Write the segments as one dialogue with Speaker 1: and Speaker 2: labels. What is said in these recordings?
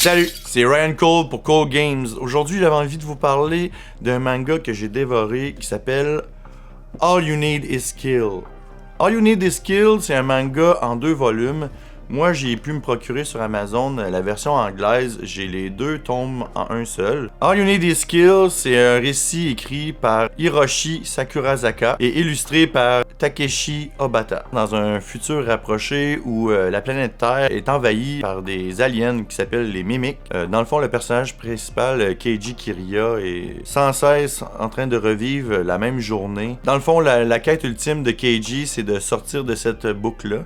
Speaker 1: Salut, c'est Ryan Cole pour Cole Games. Aujourd'hui, j'avais envie de vous parler d'un manga que j'ai dévoré qui s'appelle All You Need Is Skill. All You Need Is Skill, c'est un manga en 2 volumes. Moi, j'ai pu me procurer sur Amazon la version anglaise. J'ai les 2 tomes en un seul. All You Need Is Skill, c'est un récit écrit par Hiroshi Sakurazaka et illustré par Takeshi Obata. Dans un futur rapproché où la planète Terre est envahie par des aliens qui s'appellent les Mimics. Dans le fond, le personnage principal, Keiji Kiriya, est sans cesse en train de revivre la même journée. Dans le fond, la quête ultime de Keiji, c'est de sortir de cette boucle-là.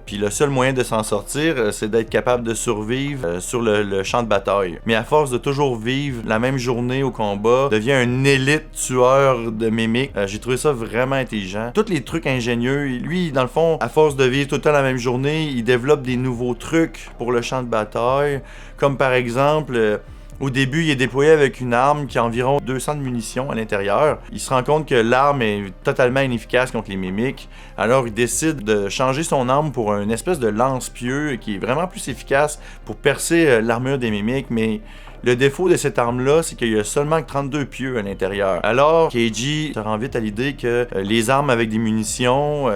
Speaker 1: Puis le seul moyen de s'en sortir, c'est d'être capable de survivre sur le champ de bataille. Mais à force de toujours vivre la même journée au combat, devient un élite tueur de mimiques. J'ai trouvé ça vraiment intelligent. Tous les trucs ingénieux, lui, dans le fond, à force de vivre tout le temps la même journée, il développe des nouveaux trucs pour le champ de bataille. Comme par exemple... Au début, il est déployé avec une arme qui a environ 200 de munitions à l'intérieur. Il se rend compte que l'arme est totalement inefficace contre les mimiques. Alors, il décide de changer son arme pour une espèce de lance-pieu qui est vraiment plus efficace pour percer l'armure des mimiques. Mais le défaut de cette arme-là, c'est qu'il y a seulement 32 pieux à l'intérieur. Alors, Keiji se rend vite à l'idée que les armes avec des munitions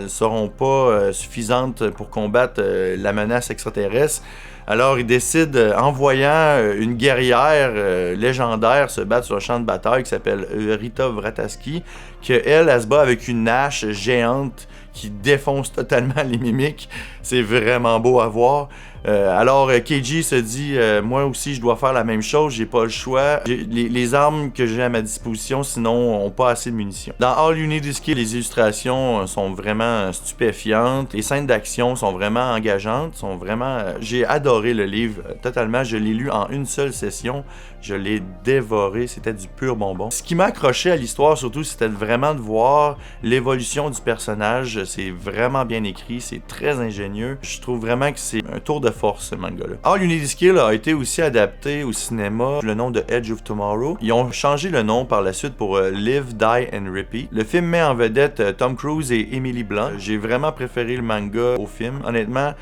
Speaker 1: seront pas suffisantes pour combattre la menace extraterrestre. Alors, il décide, en voyant une guerrière légendaire se battre sur le champ de bataille qui s'appelle Rita Vrataski, qu'elle se bat avec une hache géante qui défonce totalement les mimiques. C'est vraiment beau à voir. Alors, Keiji se dit, moi aussi, je dois faire la même chose, j'ai pas le choix. Les armes que j'ai à ma disposition, sinon, ont pas assez de munitions. Dans All You Need Is Skill, les illustrations sont vraiment stupéfiantes. Les scènes d'action sont vraiment engageantes, sont vraiment... J'ai adoré le livre totalement. Je l'ai lu en une seule session. Je l'ai dévoré. C'était du pur bonbon. Ce qui m'a accroché à l'histoire, surtout, c'était vraiment de voir l'évolution du personnage. C'est vraiment bien écrit. C'est très ingénieux. Je trouve vraiment que c'est un tour de force, ce manga-là. All You Need Is Skill a été aussi adapté au cinéma sous le nom de Edge of Tomorrow. Ils ont changé le nom par la suite pour Live, Die and Repeat. Le film met en vedette Tom Cruise et Emily Blunt. J'ai vraiment préféré le manga au film. Honnêtement,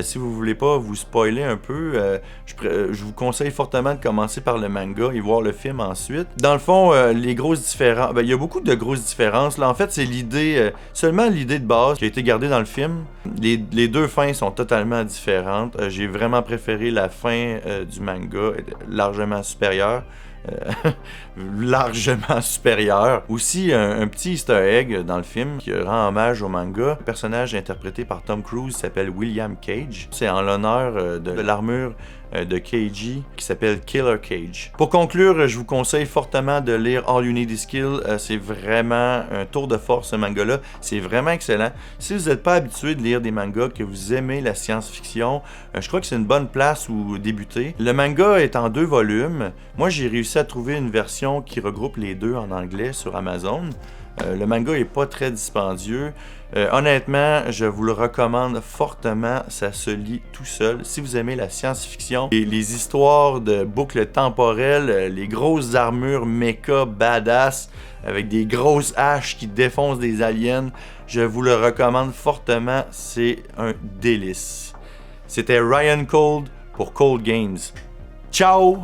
Speaker 1: si vous voulez pas vous spoiler un peu, je vous conseille fortement de commencer par le manga et voir le film ensuite. Dans le fond, les grosses différences... il y a beaucoup de grosses différences. Là, en fait, c'est l'idée... seulement l'idée de base qui a été gardée dans le film. Les 2 fins sont totalement différentes. J'ai vraiment préféré la fin du manga, largement supérieure. Largement supérieur. Aussi, un petit easter egg dans le film qui rend hommage au manga. Le personnage interprété par Tom Cruise s'appelle William Cage. C'est en l'honneur de l'armure de Keiji qui s'appelle Killer Cage. Pour conclure, je vous conseille fortement de lire All You Need Is Skill. C'est vraiment un tour de force ce manga-là. C'est vraiment excellent. Si vous n'êtes pas habitué de lire des mangas, que vous aimez la science-fiction, je crois que c'est une bonne place où débuter. Le manga est en 2 volumes. Moi, j'ai réussi à trouver une version qui regroupe les 2 en anglais sur Amazon. Le manga est pas très dispendieux. Honnêtement, je vous le recommande fortement. Ça se lit tout seul. Si vous aimez la science-fiction, les histoires de boucles temporelles, les grosses armures méca badass avec des grosses haches qui défoncent des aliens, je vous le recommande fortement. C'est un délice. C'était Ryan Cole pour Cole Games. Ciao!